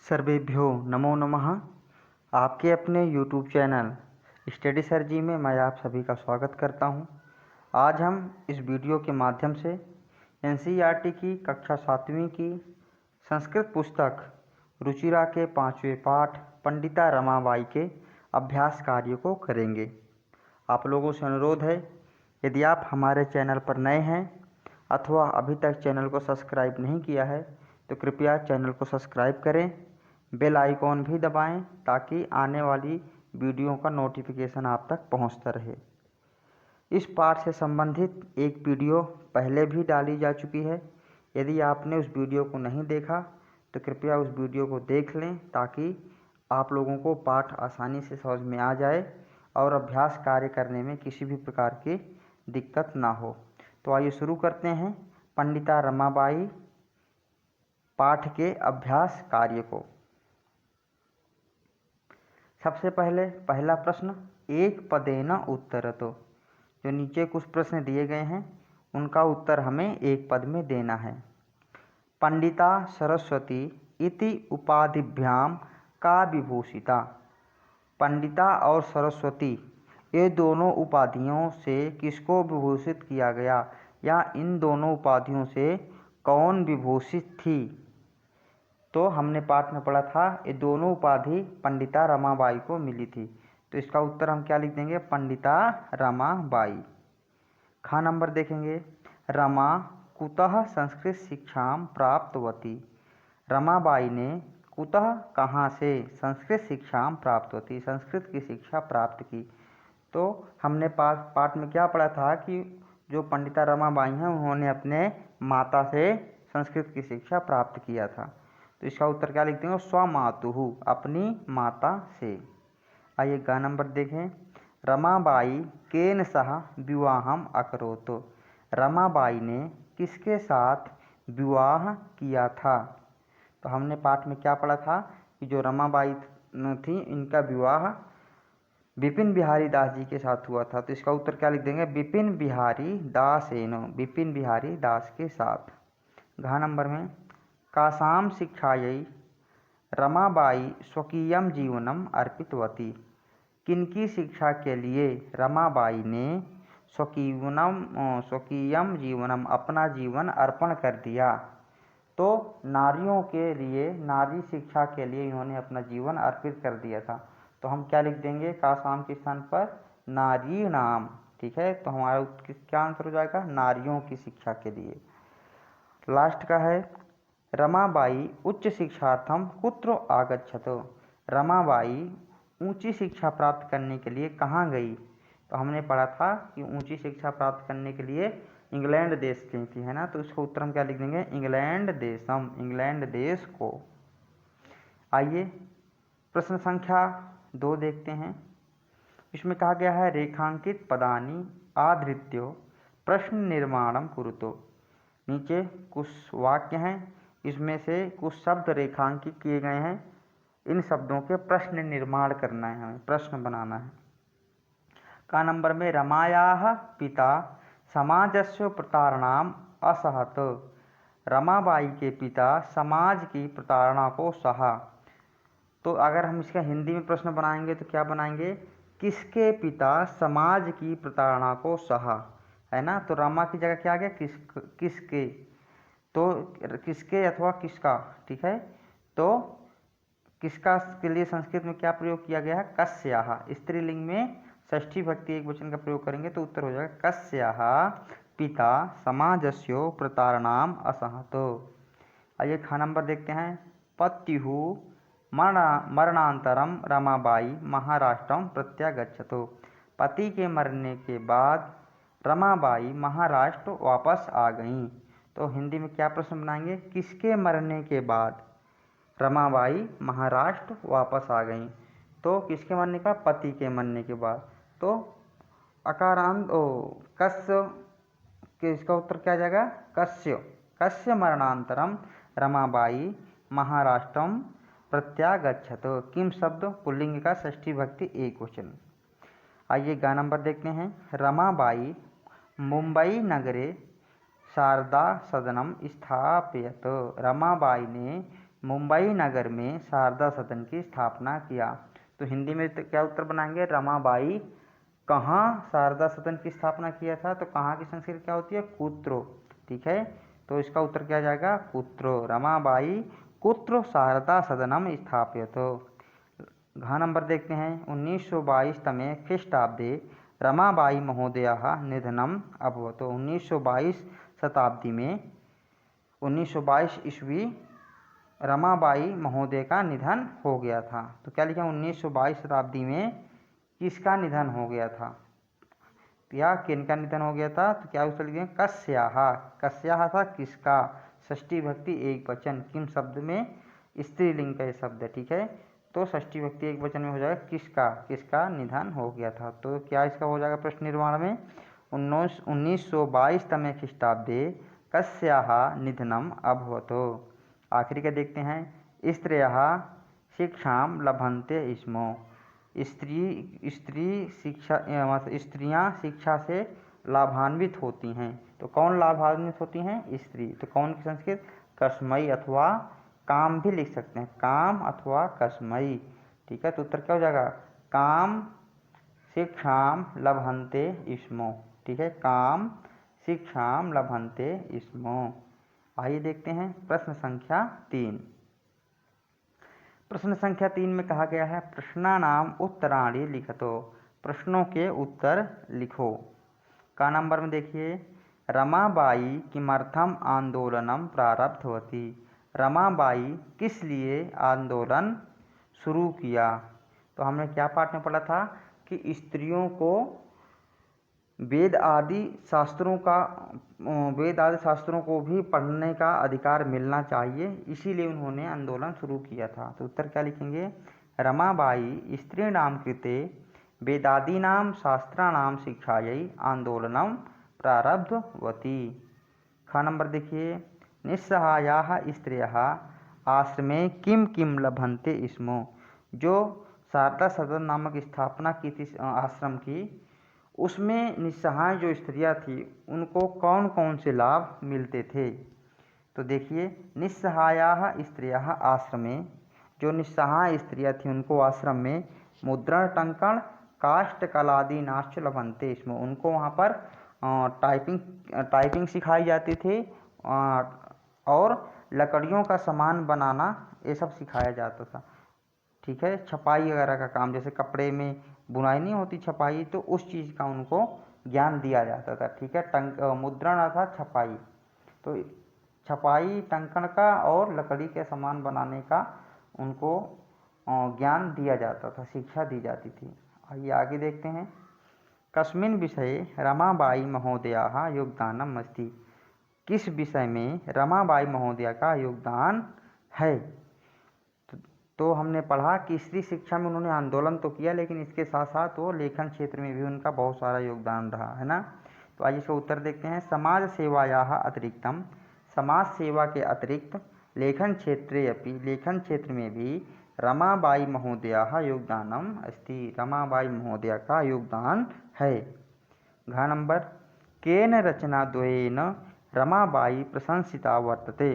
सर्वेभ्यो नमो नमः। आपके अपने YouTube चैनल स्टडी सर जी में मैं आप सभी का स्वागत करता हूं। आज हम इस वीडियो के माध्यम से NCERT की कक्षा 7वीं की संस्कृत पुस्तक रुचिरा के 5वें पाठ पंडिता रमाबाई के अभ्यास कार्य को करेंगे। आप लोगों से अनुरोध है, यदि आप हमारे चैनल पर नए हैं अथवा अभी तक चैनल को सब्सक्राइब नहीं किया है तो कृपया चैनल को सब्सक्राइब करें, बेल आइकॉन भी दबाएं ताकि आने वाली वीडियो का नोटिफिकेशन आप तक पहुंचता रहे। इस पाठ से संबंधित एक वीडियो पहले भी डाली जा चुकी है। यदि आपने उस वीडियो को नहीं देखा तो कृपया उस वीडियो को देख लें ताकि आप लोगों को पाठ आसानी से समझ में आ जाए और अभ्यास कार्य करने में किसी भी प्रकार की दिक्कत ना हो। तो आइए शुरू करते हैं पंडिता रमाबाई पाठ के अभ्यास कार्य को। सबसे पहले पहला प्रश्न, एक पदेन उत्तरतो। जो नीचे कुछ प्रश्न दिए गए हैं उनका उत्तर हमें एक पद में देना है। पंडिता सरस्वती इति उपाधिभ्याम का विभूषिता। पंडिता और सरस्वती ये दोनों उपाधियों से किसको विभूषित किया गया, या इन दोनों उपाधियों से कौन विभूषित थी। तो हमने पाठ में पढ़ा था ये दोनों उपाधि पंडिता रमाबाई को मिली थी। तो इसका उत्तर हम क्या लिख देंगे, पंडिता रमाबाई। खा नंबर देखेंगे, रमा कुतः संस्कृत शिक्षाम प्राप्तवती। रमाबाई ने कुतः कहाँ से संस्कृत शिक्षाम प्राप्तवती, संस्कृत की शिक्षा प्राप्त की। तो हमने पाठ में क्या पढ़ा था कि जो पंडिता रमाबाई हैं उन्होंने अपने माता से संस्कृत की शिक्षा प्राप्त किया था। तो इसका उत्तर क्या लिखते हैं, स्वमातुः, अपनी माता से। आइए ग नंबर देखें, रमाबाई केन सह विवाहम अकरोत्। रमाबाई ने किसके साथ विवाह किया था। तो हमने पाठ में क्या पढ़ा था कि जो रमाबाई थी इनका विवाह विपिन बिहारी दास जी के साथ हुआ था। तो इसका उत्तर क्या लिख देंगे, विपिन बिहारी दासेन, विपिन बिहारी दास के साथ। घ नंबर में, कासां शिक्षायै रमाबाई स्वकीयं जीवनम अर्पितवती। किनकी शिक्षा के लिए रमाबाई ने स्वकीयम जीवनम, अपना जीवन अर्पण कर दिया। तो नारियों के लिए, नारी शिक्षा के लिए इन्होंने अपना जीवन अर्पित कर दिया था। तो हम क्या लिख देंगे, कासाम के स्थान पर नारी नाम। ठीक है, तो हमारा क्या आंसर हो जाएगा, नारियों की शिक्षा के लिए। लास्ट का है, रमाबाई उच्च शिक्षार्थम कुत्र आगच्छत। रमाबाई ऊंची शिक्षा प्राप्त करने के लिए कहाँ गई। तो हमने पढ़ा था कि ऊंची शिक्षा प्राप्त करने के लिए इंग्लैंड देश गई थी, है ना। तो इसका उत्तर हम क्या लिख देंगे, इंग्लैंड देशम, इंग्लैंड देश को। आइए प्रश्न संख्या 2 देखते हैं। इसमें कहा गया है, रेखांकित पदानि आधृत्य प्रश्न निर्माणम कुरुतो। नीचे कुछ वाक्य हैं, इसमें से कुछ शब्द रेखांकित किए गए हैं। इन शब्दों के प्रश्न निर्माण करना है, हमें प्रश्न बनाना है। का नंबर में, रमायाः पिता समाजस्य प्रताड़नाम असहत। रमाबाई के पिता समाज की प्रताड़ना को सहा। तो अगर हम इसका हिंदी में प्रश्न बनाएंगे तो क्या बनाएंगे, किसके पिता समाज की प्रताड़ना को सहा, है ना। तो रमा की जगह क्या आ गया, किसके। तो किसके अथवा किसका, ठीक है। तो किसका के लिए संस्कृत में क्या प्रयोग किया गया है, कस्याः। स्त्रीलिंग में षष्ठी भक्ति एक वचन का प्रयोग करेंगे तो उत्तर हो जाएगा कस्याः पिता समाजस्य प्रताड़नाम असहत। आइए खा नंबर देखते हैं, पत्युः मरणांतरम रमाबाई महाराष्ट्रम प्रत्यागच्छत। पति के मरने के बाद रमाबाई महाराष्ट्र वापस आ गईं। तो हिंदी में क्या प्रश्न बनाएंगे, किसके मरने के बाद रमाबाई महाराष्ट्र वापस आ गईं। तो किसके मरने का, पति के मरने के बाद। तो अकारांत कस्य के, इसका उत्तर क्या जाएगा, कस्य मरणांतरम रमाबाई महाराष्ट्रम प्रत्यागच्छत। किम शब्द पुल्लिंग का षष्ठी भक्ति एक वचन। आइए ग नंबर देखते हैं, रमाबाई मुंबई नगरे शारदा सदनम स्थापयत। रमाबाई ने मुंबई नगर में शारदा सदन की स्थापना किया। तो हिंदी में तो क्या उत्तर बनाएंगे, रमाबाई कहाँ शारदा सदन की स्थापना किया था, तो कहाँ की संस्कृत क्या होती है, कुत्रो। ठीक है, तो इसका उत्तर क्या जाएगा, कुत्रो। रमाबाई कुत्र शारदा सदनम स्थापयत। घ नंबर देखते हैं, 1922 तमे ख्रीष्टाब्दे रमाबाई महोदयाः निधनम अभवत्। तो 1922 शताब्दी में 1922 ईस्वी रमाबाई महोदय का निधन हो गया था। तो क्या लिखा, 1922 शताब्दी में किसका निधन हो गया था, या किनका निधन हो गया था, तो क्या उत्तर लिखेंगे, कस्याः। कस्याः था किसका, षष्ठी भक्ति एक वचन, किम शब्द में स्त्रीलिंग का ये शब्द है। ठीक है, तो षष्ठी भक्ति एक वचन में हो जाएगा किसका, किसका निधन हो गया था। तो क्या इसका हो जाएगा प्रश्न निर्माण में, 1922 तमे ख्रीष्टाब्दे कस्याः निधनम अभवत्। आखिरी का देखते हैं, स्त्रियः शिक्षां लभन्ते स्म। स्त्रियां शिक्षा से लाभान्वित होती हैं। तो कौन लाभान्वित होती हैं, स्त्री। तो कौन की संस्कृत, कस्मई अथवा काम भी लिख सकते हैं, काम अथवा कस्मई। ठीक है, तो उत्तर क्या हो जाएगा, काम शिक्षाम लभन्ते स्म। ठीक है, काम शिक्षाम लभन्ते स्म। आइए देखते हैं प्रश्न संख्या 3। प्रश्न संख्या 3 में कहा गया है, प्रश्नानाम उत्तराणि लिखतो। प्रश्नों के उत्तर लिखो। का नंबर में देखिए, रमाबाई किमर्थम आंदोलनम प्रारब्धवती। रमाबाई किस लिए आंदोलन शुरू किया। तो हमने क्या पाठ में पढ़ा था कि स्त्रियों को वेद आदि शास्त्रों को भी पढ़ने का अधिकार मिलना चाहिए, इसीलिए उन्होंने आंदोलन शुरू किया था। तो उत्तर क्या लिखेंगे, रमाबाई स्त्रीणां कृते वेदादीनां शास्त्राणां शिक्षायै आंदोलनं प्रारब्धवती। ख नंबर देखिए, निस्सहायाः स्त्रियः आश्रमे किं किं लभन्ते स्म। जो शारदा सदन नामक स्थापना की थी आश्रम की, उसमें निस्सहाय जो स्त्रियां थी उनको कौन कौन से लाभ मिलते थे। तो देखिए, निस्सहायाः स्त्रियः आश्रमे, जो निस्सहाय स्त्रियां थी उनको आश्रम में मुद्रण टंकण काष्ठ कलादि नाश्च लभन्ते स्म। उनको वहाँ पर टाइपिंग सिखाई जाती थी और लकड़ियों का सामान बनाना ये सब सिखाया जाता था। ठीक है, छपाई वगैरह का काम, जैसे कपड़े में बुनाई नहीं होती छपाई, तो उस चीज़ का उनको ज्ञान दिया जाता था। ठीक है, मुद्रण अर्थात छपाई, तो छपाई टंकण का और लकड़ी के सामान बनाने का उनको ज्ञान दिया जाता था, शिक्षा दी जाती थी। आइए आगे देखते हैं, कस्मिन् विषये रमाबाई महोदयाः योगदानम् अस्ति। किस विषय में रमाबाई महोदया का योगदान है। तो हमने पढ़ा कि स्त्री शिक्षा में उन्होंने आंदोलन तो किया, लेकिन इसके साथ साथ वो लेखन क्षेत्र में भी उनका बहुत सारा योगदान रहा है ना। तो आइए इसका उत्तर देखते हैं, समाज सेवायाः अतिरिक्तम। समाज सेवा के अतिरिक्त लेखन क्षेत्रे अपि, लेखन क्षेत्र में भी रमाबाई महोदयाः योगदानम अस्ति। रमाबाई महोदया का योगदान है। घ नंबर, केन रचनाद्वयेन रमाबाई प्रशंसिता वर्तते।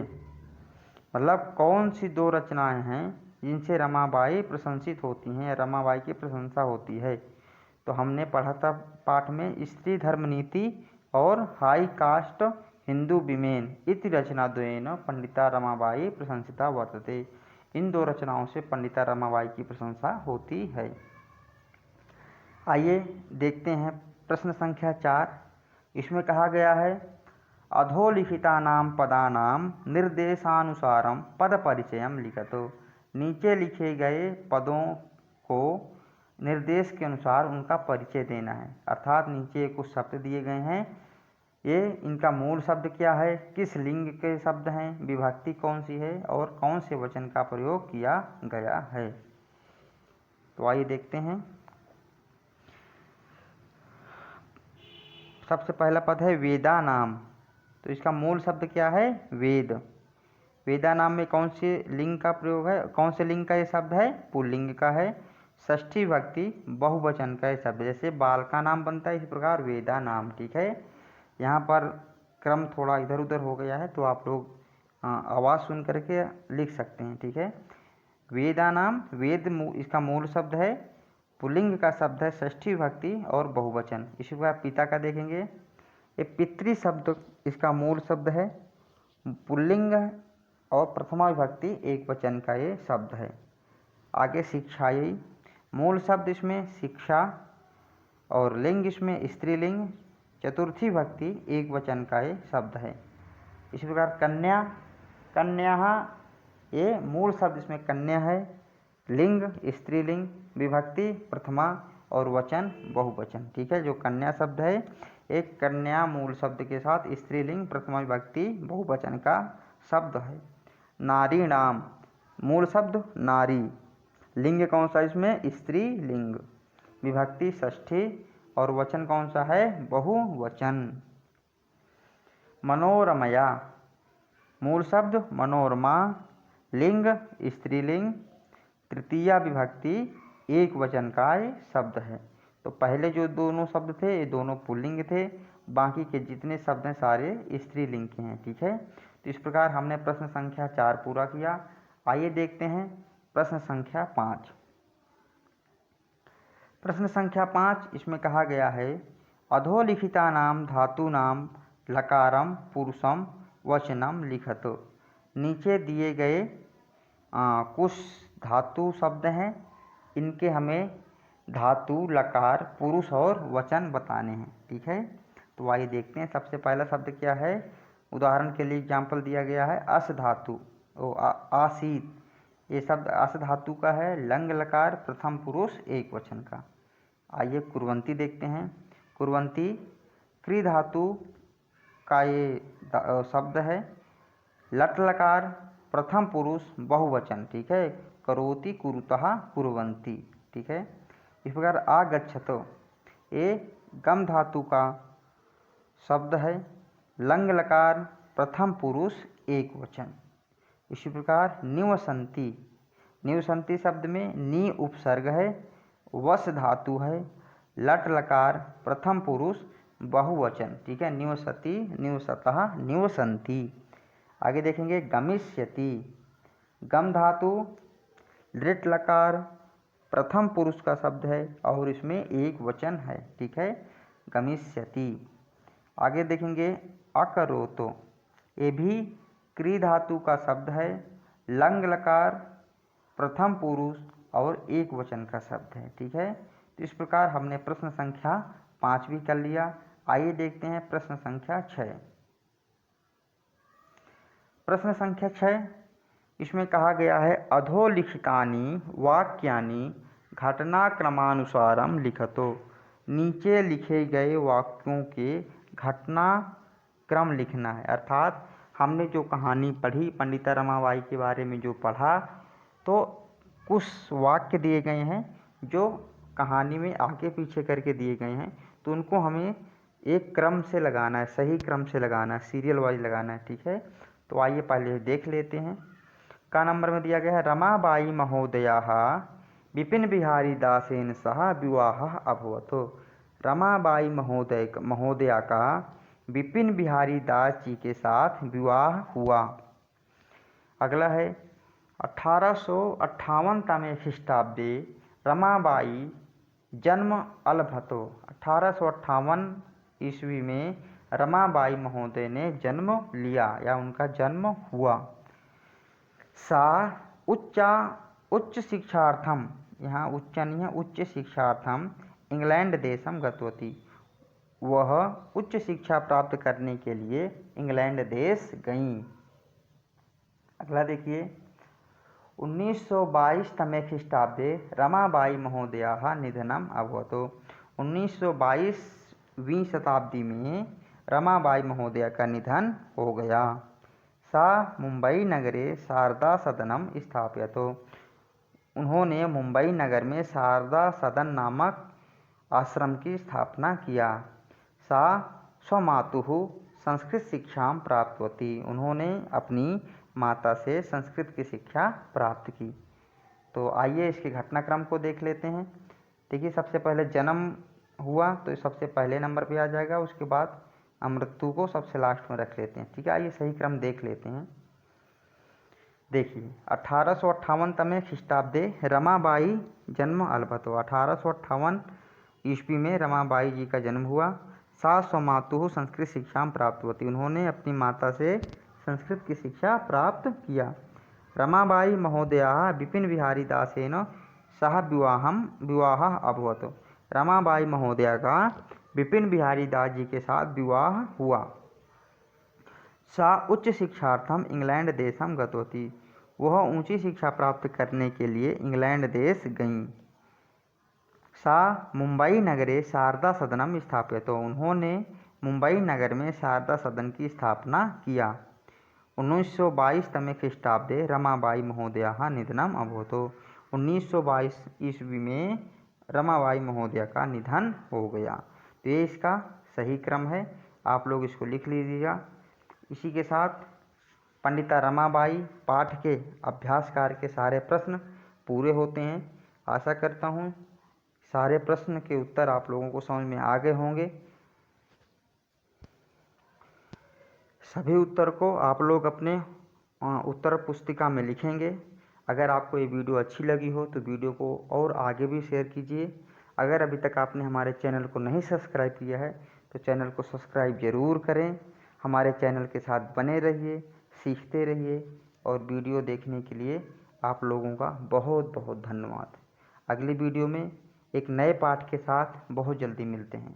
मतलब कौन सी दो रचनाएं हैं जिनसे रमाबाई प्रशंसित होती हैं, रमाबाई की प्रशंसा होती है। तो हमने पढ़ा था पाठ में, स्त्री धर्म नीति और हाई कास्ट हिंदू विमेन इति रचनाद्वयेन पंडिता रमाबाई प्रशंसिता वर्तते। इन दो रचनाओं से पंडिता रमाबाई की प्रशंसा होती है। आइए देखते हैं प्रश्न संख्या 4। इसमें कहा गया है, अधोलिखितानां पदानां निर्देशानुसारं पद परिचयं लिखतो। नीचे लिखे गए पदों को निर्देश के अनुसार उनका परिचय देना है। अर्थात नीचे कुछ शब्द दिए गए हैं, ये इनका मूल शब्द क्या है, किस लिंग के शब्द हैं, विभक्ति कौन सी है और कौन से वचन का प्रयोग किया गया है। तो आइए देखते हैं। सबसे पहला पद है वेदा नाम। तो इसका मूल शब्द क्या है, वेद। वेदा नाम में कौन से लिंग का प्रयोग है, कौन से लिंग का ये शब्द है, पुल्लिंग का है। षष्ठी भक्ति बहुवचन का ये शब्द, जैसे बाल का नाम बनता है इस प्रकार वेदा नाम। ठीक है, यहाँ पर क्रम थोड़ा इधर उधर हो गया है, तो आप लोग आवाज़ सुन करके लिख सकते हैं। ठीक है। वेदानाम, वेद इसका मूल शब्द है, पुल्लिंग का शब्द है षष्ठी विभक्ति और बहुवचन। इसी प्रकार पिता का देखेंगे, ये पितृ शब्द इसका मूल शब्द है, पुल्लिंग और प्रथमा विभक्ति एक वचन का ये शब्द है। आगे शिक्षायै, मूल शब्द इसमें शिक्षा और लिंग इसमें स्त्रीलिंग, चतुर्थी विभक्ति एक वचन का ये शब्द है। इसी प्रकार कन्या, कन्या ये मूल शब्द इसमें कन्या है, लिंग स्त्रीलिंग, विभक्ति प्रथमा और वचन बहुवचन। ठीक है। जो कन्या शब्द है एक कन्या मूल शब्द के साथ स्त्रीलिंग प्रथमा विभक्ति बहुवचन का शब्द है। नारी नाम, मूल शब्द नारी, लिंग कौन सा इसमें स्त्रीलिंग, विभक्ति षष्ठी और वचन कौन सा है बहुवचन। मनोरमया, मूल शब्द मनोरमा, लिंग स्त्रीलिंग, तृतीया विभक्ति एक वचन का ये शब्द है। तो पहले जो दोनों शब्द थे ये दोनों पुल्लिंग थे, बाकी के जितने शब्द हैं सारे स्त्रीलिंग के हैं। ठीक है। तो इस प्रकार हमने प्रश्न संख्या 4 पूरा किया। आइए देखते हैं प्रश्न संख्या 5। प्रश्न संख्या 5 इसमें कहा गया है अधोलिखिता नाम धातु नाम लकारम पुरुषम वचनम लिखतो। नीचे दिए गए कुछ धातु शब्द हैं, इनके हमें धातु लकार पुरुष और वचन बताने हैं। ठीक है। तो आइए देखते हैं। सबसे पहला शब्द क्या है, उदाहरण के लिए एग्जाम्पल दिया गया है अस धातु आसीत, ये शब्द अस धातु का है, लंग लकार प्रथम पुरुष एक वचन का। आइए कुर्वंती देखते हैं। कुर्वंती क्री धातु का ये शब्द है, लट लकार प्रथम पुरुष बहुवचन। ठीक है। करोति कुरुतः कुर्वन्ति। ठीक है। इस प्रकार आगच्छतो ये गम धातु का शब्द है, लंग लकार प्रथम पुरुष एक वचन। इसी प्रकार निवसंती, निवसंती शब्द में नी उपसर्ग है, वस धातु है, लट लकार प्रथम पुरुष बहुवचन। ठीक है। निवसति निवसतः निवसंती। आगे देखेंगे गमिष्यति, गम धातु लृट लकार प्रथम पुरुष का शब्द है और इसमें एक वचन है। ठीक है। गमिष्यति। आगे देखेंगे अकरोतो, ये भी क्री धातु का शब्द है, लंग लकार प्रथम पुरुष और एक वचन का शब्द है। ठीक है। तो इस प्रकार हमने प्रश्न संख्या 5 भी कर लिया। आइए देखते हैं प्रश्न संख्या 6। प्रश्न संख्या 6 इसमें कहा गया है अधोलिखितानि वाक्यानि घटनाक्रमानुसारम लिखतो। नीचे लिखे गए वाक्यों के घटनाक्रम लिखना है। अर्थात हमने जो कहानी पढ़ी पंडिता रमाबाई के बारे में जो पढ़ा, तो कुछ वाक्य दिए गए हैं जो कहानी में आगे पीछे करके दिए गए हैं, तो उनको हमें एक क्रम से लगाना है, सही क्रम से लगाना है, सीरियल वाइज लगाना है। ठीक है। तो आइए पहले देख लेते हैं। का नंबर में दिया गया है रमाबाई महोदयाः विपिन बिहारी दासेन सह विवाहः अभवत्। रमाबाई महोदया का विपिन बिहारी दास जी के साथ विवाह हुआ। अगला है 1858 ख्रीष्टाब्दे रमाबाई जन्म अलभतो। 1858 ईस्वी में रमाबाई महोदय ने जन्म लिया या उनका जन्म हुआ। सा उच्च शिक्षार्थम, यहाँ उच्च नहीं है, उच्च शिक्षार्थम इंग्लैंड देशम गतवती। वह उच्च शिक्षा प्राप्त करने के लिए इंग्लैंड देश गईं। अगला देखिए 1922 तमे ख्रीष्टाब्दे रमाबाई महोदयाः निधनम अभवत्। 1922वीं शताब्दी में रमाबाई महोदया का निधन हो गया। सा मुंबई नगरे शारदा सदनम स्थापयत्। उन्होंने मुंबई नगर में शारदा सदन नामक आश्रम की स्थापना किया। सा स्वमातुः संस्कृत शिक्षा प्राप्तवती। उन्होंने अपनी माता से संस्कृत की शिक्षा प्राप्त की। तो आइए इसके घटनाक्रम को देख लेते हैं। देखिए सबसे पहले जन्म हुआ तो सबसे पहले नंबर पे आ जाएगा, उसके बाद मृत्यु को सबसे लास्ट में रख लेते हैं। ठीक है। आइए सही क्रम देख लेते हैं। देखिए 1858 तमे ख्रीष्टाब्दे रमाबाई जन्म अलबतो। 1858 ईस्वी में रमाबाई जी का जन्म हुआ। सा स्वमातुः संस्कृत शिक्षा प्राप्त होती, उन्होंने अपनी माता से संस्कृत की शिक्षा प्राप्त किया। रमाबाई महोदया विपिन बिहारी दासेन सह विवाह अभवत। रमाबाई महोदया का विपिन बिहारी दास जी के साथ विवाह हुआ। सा उच्च शिक्षार्थम इंग्लैंड देशम गतवती, वह ऊंची शिक्षा प्राप्त करने के लिए इंग्लैंड देश गईं। सा मुंबई नगरे शारदा सदनम स्थापित, तो उन्होंने मुंबई नगर में शारदा सदन की स्थापना किया। 1922 तमे ख्रीष्टाब्दे रमाबाई महोदया निधनम अभवतो। 1922 ईस्वी में रमाबाई महोदया का निधन हो गया। तो ये इसका सही क्रम है, आप लोग इसको लिख लीजिएगा। इसी के साथ पंडिता रमाबाई पाठ के अभ्यास कार्य के सारे प्रश्न पूरे होते हैं। आशा करता हूँ सारे प्रश्न के उत्तर आप लोगों को समझ में आ गए होंगे। सभी उत्तर को आप लोग अपने उत्तर पुस्तिका में लिखेंगे। अगर आपको ये वीडियो अच्छी लगी हो तो वीडियो को और आगे भी शेयर कीजिए। अगर अभी तक आपने हमारे चैनल को नहीं सब्सक्राइब किया है तो चैनल को सब्सक्राइब ज़रूर करें। हमारे चैनल के साथ बने रहिए, सीखते रहिए और वीडियो देखने के लिए आप लोगों का बहुत बहुत धन्यवाद। अगली वीडियो में एक नए पाठ के साथ बहुत जल्दी मिलते हैं।